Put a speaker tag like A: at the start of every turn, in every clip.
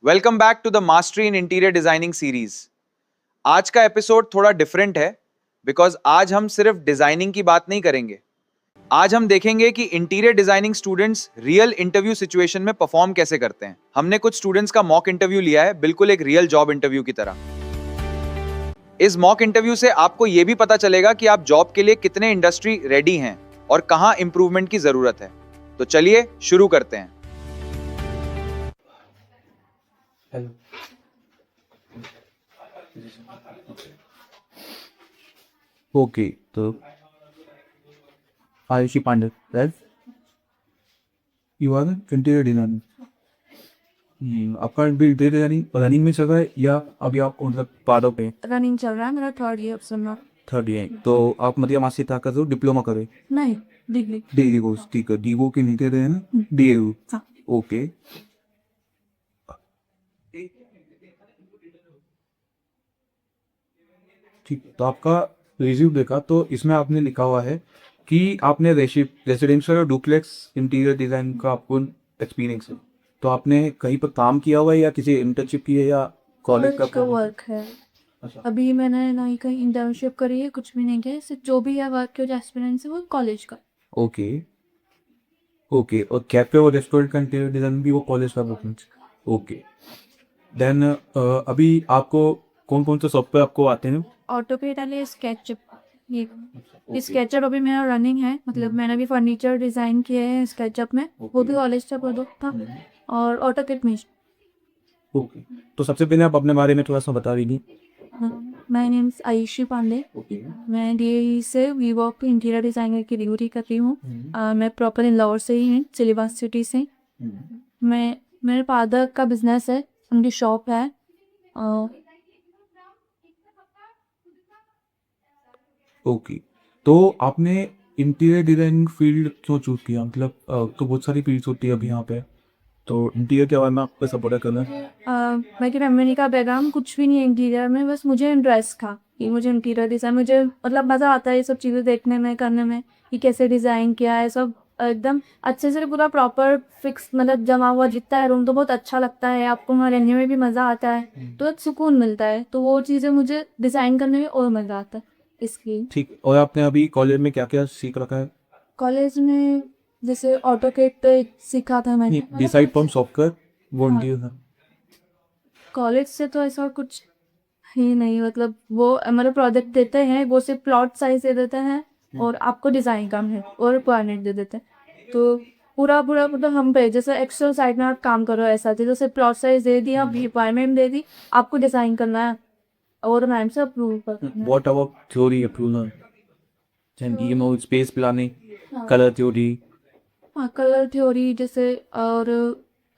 A: Welcome back to the mastery in interior designing series. आज का episode थोड़ा different है बिकॉज आज हम सिर्फ डिजाइनिंग की बात नहीं करेंगे। आज हम देखेंगे कि interior designing students real interview situation में परफॉर्म कैसे करते हैं। हमने कुछ स्टूडेंट्स का मॉक इंटरव्यू लिया है, बिल्कुल एक रियल जॉब इंटरव्यू की तरह। इस मॉक इंटरव्यू से आपको यह भी पता चलेगा कि आप जॉब के लिए कितने इंडस्ट्री रेडी हैं और कहां इंप्रूवमेंट की जरूरत है। तो चलिए शुरू करते हैं।
B: हेलो। ओके, तो Ayushi Pandey, right? You are interior designer. आपका इंटीरियर डिजाइनिंग रनिंग में चल रहा है या अभी आप मतलब पार्ट ऑफ है?
C: रनिंग चल रहा है मेरा थर्ड ईयर सुनना।
B: Third year. तो आप मतलब मास्टर क्या कर रहे हो? डिप्लोमा कर रहे हो?
C: नहीं, डिग्री।
B: डिग्री कोर्स, ठीक है। डीवो के नहीं दे रहे हैं ना? डीएयू।
C: हाँ।
B: ओके। ठीक, तो आपका रिज्यूम देखा तो इसमें आपने लिखा हुआ है कि आपने रेसिडेंशियल और डुप्लेक्स इंटीरियर डिजाइन का आपको एक्सपीरियंस है। तो आपने कहीं पर काम किया हुआ है या किसी इंटर्नशिप की है या कॉलेज
C: कॉलेज का वर्क है।
B: अच्छा,
C: अभी मैंने ना ही कहीं इंटर्नशिप करी है, कुछ भी नहीं किया है। सिर्फ जो भी है वर्क के जो एक्सपीरियंस है वो कॉलेज का।
B: Okay okay. और कैफे और रेस्टोरेंट का इंटीरियर डिजाइन भी वो कॉलेज का बुक? ओके। देन अभी आपको कौन कौन से सॉफ्टवेयर आपको आते हैं?
C: ऑटोकेड वाले स्केचअप, ये स्केचअप अभी मेरा रनिंग है। मतलब मैंने भी फर्नीचर डिजाइन किए हैं स्केचअप में, वो भी कॉलेज का प्रोडक्ट था। और ऑटोकेड में
B: ओके, तो सबसे पहले आप अपने बारे में थोड़ा सा बता दीजिए।
C: My name is Ayushi Pandey. मैं डीएई से वीवर्क इंटीरियर डिजाइनर की डिग्री कर रही हूँ। मैं प्रॉपर इंदौर से ही हूँ, सिलेबस सिटी से। मैं मेरे फादर का बिजनेस है, उनकी शॉप है।
B: ओके, तो आपने इंटीरियर डिजाइनिंग फील्ड क्यों चूज किया? मतलब तो बहुत सारी फील्ड्स होती है अभी यहाँ पे, तो इंटीरियर के बारे में आपको सपोर्ट करना है?
C: मेरी फैमिली का बैकग्राउंड कुछ भी नहीं है इंटीरियर में, बस मुझे इंटरेस्ट था कि मुझे इंटीरियर डिज़ाइन, मुझे मतलब मज़ा आता है ये सब चीज़ें देखने में, करने में, कि कैसे डिज़ाइन किया है सब एकदम अच्छे से, पूरा प्रॉपर फिक्स, मतलब जमा हुआ जितना है रूम, तो बहुत अच्छा लगता है। आपको वहाँ रहने में भी मज़ा आता है, तो एक सुकून मिलता है। तो वो चीज़ें मुझे डिज़ाइन करने में और मज़ा आता है इसलिए।
B: ठीक, और आपने अभी कॉलेज में क्या क्या सीख रखा है?
C: कॉलेज में जैसे ऑटोकेड पे सीखा था मैंने।
B: डिसाइड फ्रॉम सॉफ्टवेयर वो
C: हाँ।
B: इंटीरियर है।
C: कॉलेज से तो ऐसा कुछ ही नहीं, मतलब वो हमारे प्रोजेक्ट देते हैं, वो सिर्फ प्लॉट साइज दे देते हैं और आपको डिज़ाइन काम है और रिक्वायरमेंट दे देते हैं। तो पूरा पूरा मतलब हम पे जैसे एक्सेल साइड में आप काम करो, ऐसा थी जैसे प्लॉट साइज दे दिया, रिक्वायरमेंट दे दी, आपको डिज़ाइन करना है और मैम से अप्रूव करना है।
B: What about theory approval? You know space planning, colour theory?
C: हाँ, कलर थ्योरी जैसे, और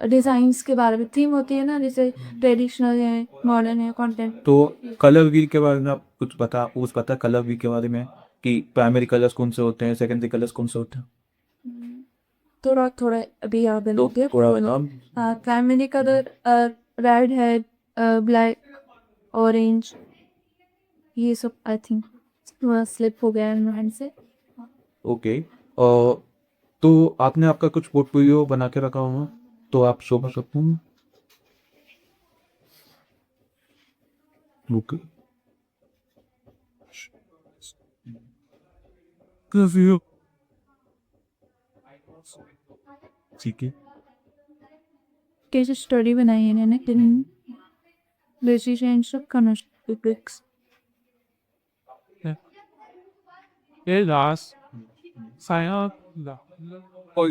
C: डिज़ाइंस के बारे में थीम होती है ना, जैसे ट्रेडिशनल है, मॉडर्न है, कंटेंट।
B: तो कलर व्हील के बारे में आप कुछ पता कलर व्हील के बारे में कि प्राइमरी कलर्स कौन से होते हैं, सेकेंडरी कलर्स कौन से होते हैं?
C: थोड़ा थोड़ा अभी यहाँ पे लोग हैं।
B: थोड़ा मतलब
C: प्राइमरी कलर रेड है, ब्लैक, ऑरेंज, ये सब आई थिंक थोड़ा स्लिप हो गया है माइंड से।
B: ओके। तो आपने आपका कुछ पोर्टफोलियो बना के रखा होगा, तो आप शो कर सकते हैं। ओके, ठीक है।
C: कैसे स्टडी बनाई है इन्होंने, डिसीजन सब करना फिक्स।
D: ये last saya oh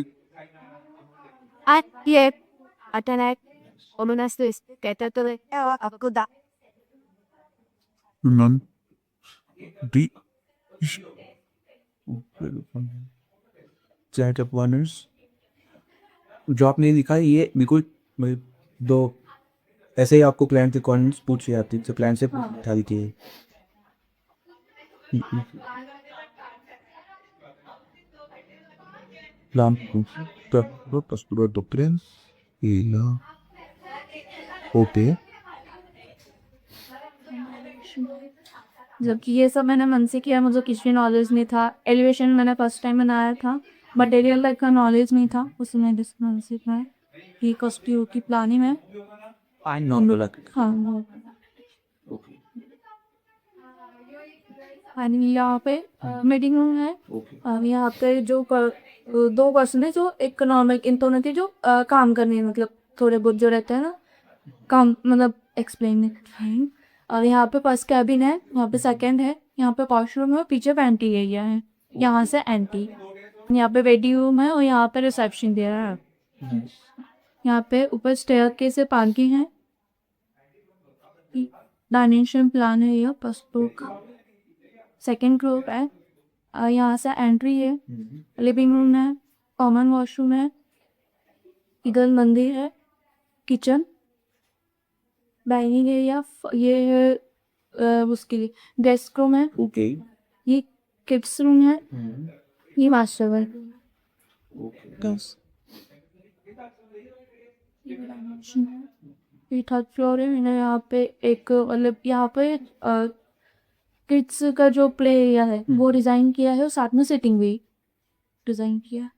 E: Ayer, Atanak, Omonastis, Catatole, Akuda.
B: नन डी चैट अप वनर्स जो आपने लिखा है ये बिल्कुल दो ऐसे ही आपको क्लाइंट रिक्वायरमेंट्स पूछी जाती है, तो क्लाइंट से उठा दी है। Plan pastura doctrine y la OP।
C: जबकि ये सब मैंने मन से किया, मुझे किसी नॉलेज नहीं था। एलिवेशन मैंने फर्स्ट टाइम बनाया था, मटेरियल तक का नॉलेज नहीं था, उसमें डिस्कस सीखा है कि कॉस्ट्यूम की प्लानिंग है। हाँ और यहाँ पे मीटिंग रूम है। यहाँ पे जो दो पर्सन है जो इकोनॉमिक इन दोनों के जो काम करने मतलब थोड़े बहुत जो रहते हैं ना काम मतलब एक्सप्लेन नहीं। और यहाँ पे फर्स्ट कैबिन है, यहाँ पे सेकंड है, यहाँ पे वॉशरूम है, पीछे पेंटी एरिया है, यहाँ से एंटी, यहाँ पे वेटिंग रूम है और यहाँ पे रिसेप्शन दे रहा है। यहाँ पे ऊपर स्टेयर के से पार्किंग है, डायमेंशन प्लान है, यह फर्स्ट फ्लोर का सेकंड फ्लोर है। यहाँ से एंट्री है, लिविंग रूम है, कॉमन वॉशरूम है, इधर मंदिर है, किचन, डाइनिंग एरिया, ये है उसके लिए गेस्ट रूम है,
B: ओके
C: ये किड्स रूम है, ये मास्टर बेड। ये थर्ड फ्लोर है। मैंने यहाँ पे एक मतलब यहाँ पे किड्स का जो प्ले एरिया है वो डिज़ाइन किया है और साथ में सिटिंग भी डिज़ाइन किया है।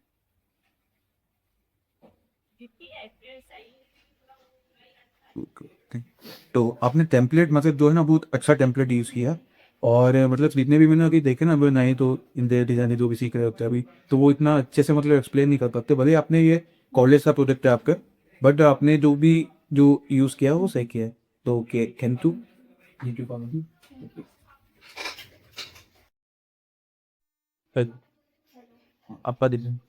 B: तो आपने टेम्पलेट मतलब जो है ना बहुत अच्छा टेम्पलेट यूज़ किया। और मतलब जितने भी मैंने अभी देखे ना अभी नए तो इंटीरियर डिजाइनर जो भी सीख रहे होते हैं अभी, तो वो इतना अच्छे से मतलब एक्सप्लेन नहीं कर पाते। भले आपने ये कॉलेज का प्रोजेक्ट है आपका, बट आपने जो भी जो यूज़ किया वो सही किया है। तो कैन टू आपका design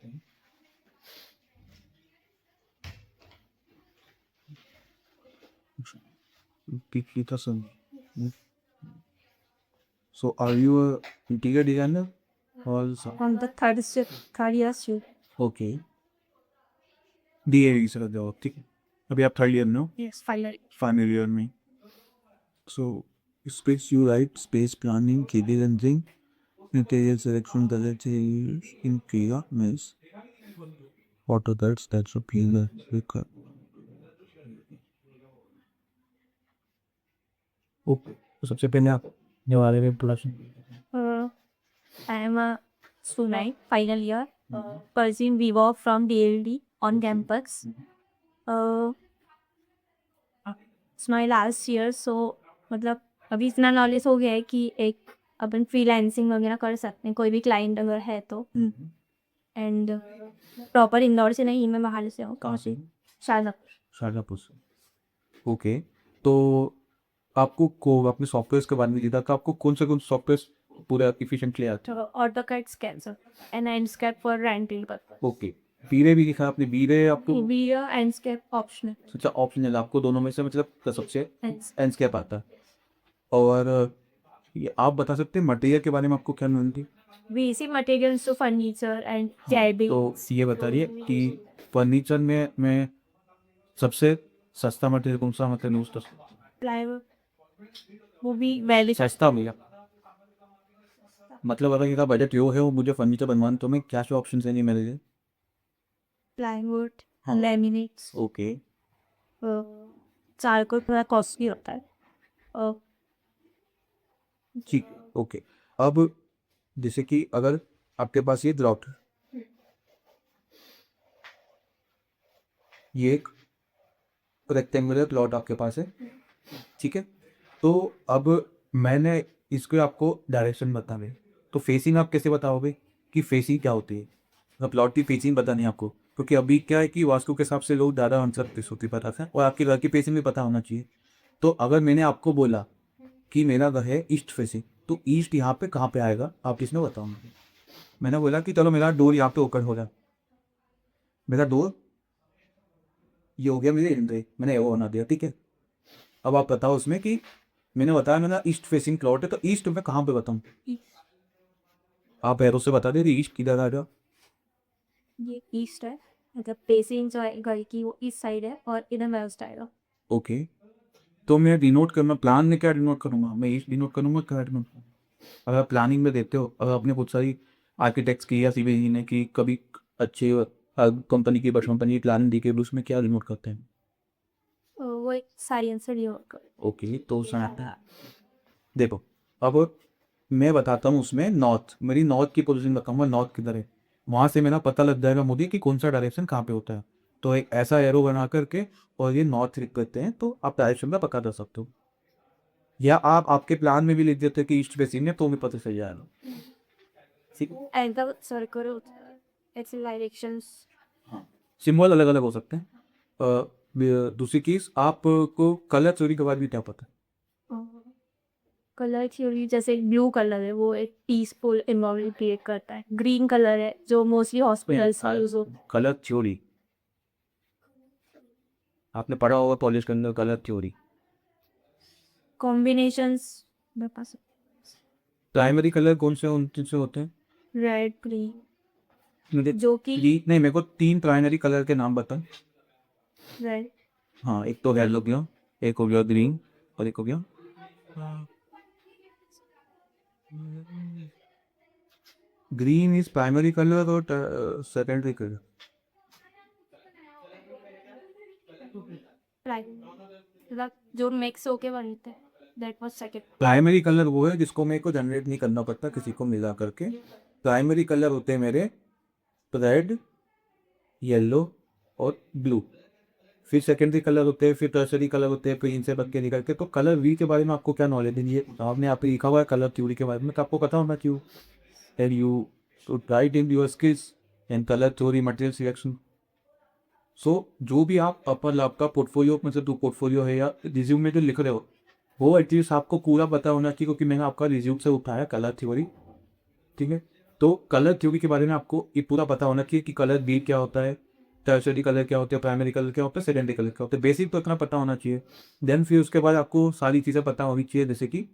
B: So are you a interior designer or
C: On the third year student.
B: okay? DAE से कर जाओ ठीक है। अभी आप थर्ड ईयर में हो,
C: Yes, finally.
B: फाइनल ईयर में। So space you write space planning, KD rendering, interior selection, color change in Kriya means what are that's a pillar. Okay तो सबसे पहले आप जो बारे में production
C: I am a student, final year, pursuing VWOP from DLD on campus. It's my last year, so मतलब अभी इतना नॉलेज हो गया है कि एक अपन फ्रीलांसिंग वगैरह कर सकते हैं कोई भी क्लाइंट अगर है तो। एंड प्रॉपर इंदौर से नहीं, मैं बाहर से हूँ।
B: कहाँ से?
C: शारजापुर।
B: शारजापुर से। ओके तो आपको आपने सॉफ्टवेयर के बारे में लिखा था, आपको कौन से सॉफ्टवेयर पूरा इफिशिएंटली आते हैं?
C: AutoCAD Sketchup and Enscape for renting purpose.
B: Okay बीरे भी लिखा आपने, बीरे आपको
C: Via Enscape optional.
B: अच्छा ऑप्शनल आपको दोनों में से मतलब सबसे
C: Ends-
B: एंस्केप आता है। और ये आप बता सकते हैं मटेरियल के बारे में आपको क्या नॉलेज थी?
C: Basic materials to furniture and cabin.
B: तो ये बता रही है कि फर्नीचर में मैं सबसे सस्ता मटेरियल कौन सा मतलब यूज कर
C: Plywood. वो भी वैलिड।
B: सस्ता भैया मतलब अगर इसका बजट यो है वो मुझे फर्नीचर बनवाना तो मैं क्या ऑप्शन है नहीं मेरे लिए?
C: प्लाईवुड,
B: हाँ।
C: लैमिनेट्स,
B: ओके
C: चारकोल थोड़ा कॉस्टली होता है।
B: ठीक ओके। अब जैसे कि अगर आपके पास ये ग्राउट ये एक रेक्टेंगुलर प्लॉट आपके पास है ठीक है। तो अब मैंने इसको आपको डायरेक्शन बताने तो फेसिंग आप कैसे बताओगे कि फेसिंग क्या होती है? मतलब प्लॉट की फेसिंग बतानी है आपको, क्योंकि अभी क्या है कि वास्तु के हिसाब से लोग ज़्यादा आंसर होती पता है और आपके घर की फेसिंग भी पता होना चाहिए। तो अगर मैंने आपको बोला कि मेरा घर है ईस्ट फेसिंग, तो ईस्ट यहाँ पे कहाँ पे आएगा आप किसने बताओगे? मैंने बोला कि चलो मेरा डोर यहाँ पे ओपन हो रहा, मेरा डोर ये हो गया मेरे एंट्री, मैंने वो बना दिया ठीक है। अब आप बताओ उसमें कि मैंने बताया मेरा ईस्ट फेसिंग प्लॉट है, तो ईस्ट में कहाँ पे बताऊँ? आप एरो से बता दे रही ईस्ट किधर आ जाओ।
C: ये ईस्ट है, मतलब फेसिंग जो है घर की वो ईस्ट साइड है और इधर वेस्ट आएगा।
B: ओके तो मैं डिनोट करना प्लान में क्या डिनोट करूँगा? मैं ईस्ट डिनोट करूँगा क्या डिनोट? अगर प्लानिंग में देते हो, अगर आपने बहुत सारी आर्किटेक्ट्स की या सिविल इंजीनियर की कभी अच्छे कंपनी की बस कंपनी की प्लानिंग दी के उसमें क्या डिनोट करते हैं?
C: वो एक सारी आंसर ये होगा।
B: ओके तो देखो अब मैं बताता हूँ उसमें नॉर्थ, मेरी नॉर्थ की पोजीशन बताऊंगा नॉर्थ किधर है, वहाँ से मेरा पता लग जाएगा मुझे कि कौन सा डायरेक्शन कहाँ पे होता है। तो एक ऐसा एरो बना करके और ये नॉर्थ क्लिक करते हैं तो आप डायरेक्शन में पता कर सकते हो, या आप आपके प्लान में भी लिख देते हो कि ईस्ट फेसिंग है तो भी पता चल जाएगा। ठीक है,
E: And the circle, it's directions.
B: Symbol अलग अलग हो सकते हैं। दूसरी चीज, आपको कलर थ्योरी के बारे में क्या पता है?
C: कलर थ्योरी जैसे ब्लू कलर है वो एक पीसफुल इन्वायरमेंट क्रिएट करता है। ग्रीन कलर है जो मोस्टली हॉस्पिटल्स में यूज होता है।
B: कलर थ्योरी आपने पढ़ा होगा कॉलेज के अंदर, कलर थ्योरी।
C: कॉम्बिनेशंस मेरे पास
B: प्राइमरी कलर कौन से उनसे होते हैं?
C: रेड ग्रीन
B: मुझे
C: जो कि
B: नहीं, मेरे को 3 प्राइमरी कलर के नाम बता।
C: रेड
B: हाँ, एक तो येलो गया, एक हो गया ग्रीन, और एक हो गया ग्रीन इज प्राइमरी कलर और सेकेंडरी कलर।
C: मतलब जो मिक्स होके बनते हैं that was second.
B: Primary colour वो है जिसको मेरे को जनरेट नहीं करना पड़ता किसी को मिला करके। प्राइमरी कलर होते हैं मेरे रेड, येलो और ब्लू। फिर सेकेंडरी कलर होते हैं, फिर टर्सरी कलर होते हैं, फिर इनसे बन के निकल के। तो कलर वी के बारे में आपको क्या नॉलेज है? ये आपने यहाँ पे लिखा हुआ है कलर थ्योरी के बारे में, तो आपको पता होना क्यों and you to write in your skills and colour theory material selection. So जो भी आप अपर आपका पोर्टफोलियो मतलब टू पोर्टफोलियो है या रिज्यूम में जो लिख रहे हो वो एटलीस्ट आपको पूरा पता होना चाहिए, क्योंकि मैंने आपका रिज्यूम से उठाया कलर थ्योरी। ठीक है, तो कलर थ्योरी के बारे में आपको ये पूरा पता होना चाहिए कि कलर बी क्या होता है, टर्सरी कलर क्या होता है, प्राइमरी कलर क्या होता है, सेकेंडरी कलर क्या होता है। बेसिक तो इतना पता होना चाहिए। देन फिर उसके बाद आपको सारी चीज़ें पता होनी चाहिए, जैसे कि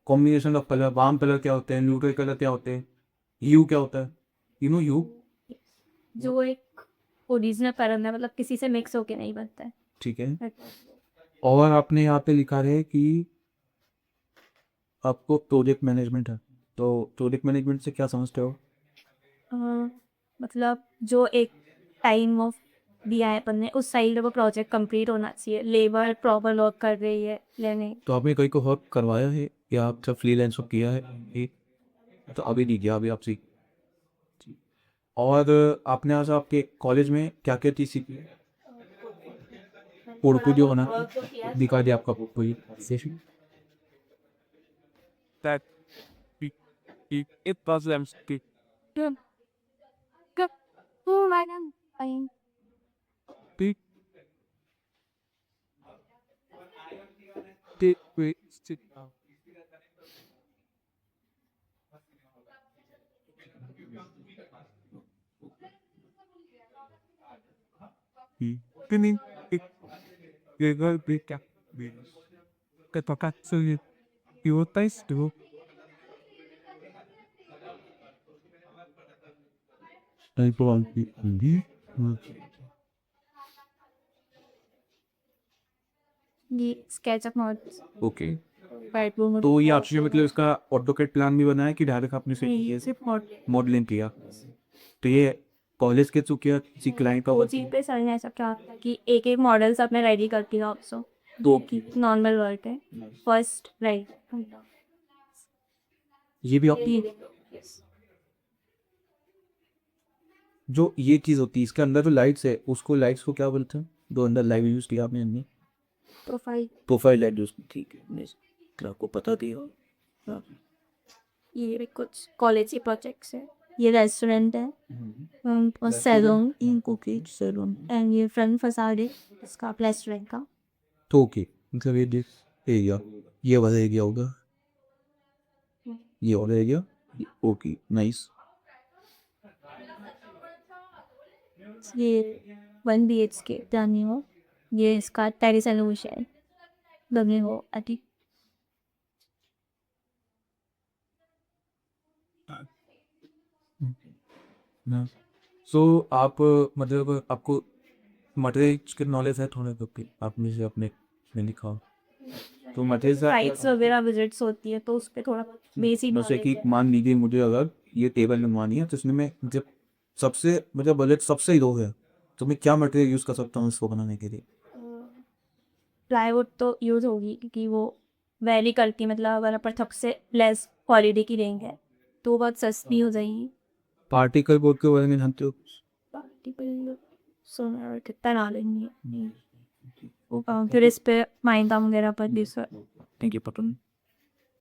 B: combination of colour, warm colour क्या होते हैं, न्यूट्रल कलर क्या होते हैं, यू क्या होता है, यू नो यू।
C: जो एक ओरिजिनल कलर है मतलब किसी से मिक्स होके नहीं बनता है।
B: ठीक है, और आपने यहाँ पे लिखा है कि आपको प्रोजेक्ट मैनेजमेंट है, तो प्रोजेक्ट मैनेजमेंट से क्या समझते हो?
C: मतलब जो एक टाइम ऑफ दिया है अपन ने उस साइड वो प्रोजेक्ट कंप्लीट होना चाहिए। लेबर प्रॉपर वर्क कर रही है या नहीं।
B: तो आपने कहीं को वर्क करवाया है या आप सब फ्रीलांस वर्क किया है? ये तो अभी नहीं किया, अभी आप सीख। और आपने आज आपके कॉलेज में क्या क्या चीज़ सीखी? पोर्टफोलियो बना दिखा दिया आपका portfolio.
D: that it was them speak.
E: Good. Good. Oh my God. Fine.
D: Big. Did we sit down? Kini gagal bika ketokatsu yutais do
C: ये SketchUp notes
B: okay,
C: white board
B: तो ये आपने मतलब इसका ऑटोकेड प्लान भी बनाया कि डायरेक्ट आपने से
C: ये सिर्फ नोट
B: मॉडलिंग किया? तो ये कॉलेज के थ्रू किया, किसी क्लाइंट का
C: वो चीज पे सर ने ऐसा क्या था कि एक एक मॉडल्स अपने रेडी करती है ऑल्सो। दो की नॉर्मल वर्क है फर्स्ट राइट।
B: ये भी आप जो ये चीज़ होती है इसके अंदर जो लाइट्स है उसको, लाइट्स को क्या बोलते हैं? दो अंदर लाइट यूज़ किया आपने अंदर
C: प्रोफाइल
B: प्रोफाइल लाइट यूज़ की। ठीक है, आपको पता दिया। हाँ।
C: ये भी कुछ कॉलेज के प्रोजेक्ट्स है। ये रेस्टोरेंट है और salon in cookies salon and ये फ्रंट फसाड है इसका रेस्टोरेंट का।
B: तो ओके, मतलब ये देख एरिया, ये वाला एरिया होगा, ये वाला एरिया। Okay, nice.
C: ये 1 BHK जानी हो, ये इसका टेरिस एलिवेशन है लगे हो अति।
B: सो आप मतलब आपको मटेरियल्स की नॉलेज है थोड़े तो कि आपने से अपने में लिखा हो तो मटेरियल्स
C: साइट्स वगैरह विजिट्स होती है तो उस पर थोड़ा बेसिक
B: जैसे कि मान लीजिए मुझे अगर ये टेबल बनवानी है तो इसमें मैं जब सबसे मतलब बजट सबसे लो है तो मैं क्या मटेरियल यूज़ कर सकता हूँ इसको बनाने के लिए?
C: प्लाईवुड तो यूज़ होगी क्योंकि वो वैली करती है। मतलब अगर अपन सबसे लेस क्वालिटी की लेंगे तो बहुत सस्ती हो जाएगी।
B: पार्टिकल बोर्ड के बारे में जानते हो?
C: पार्टिकल सो मैं कितना ना लेंगी फिर इस पे माइंदा वगैरह पर भी सर
D: Thank you, Patan.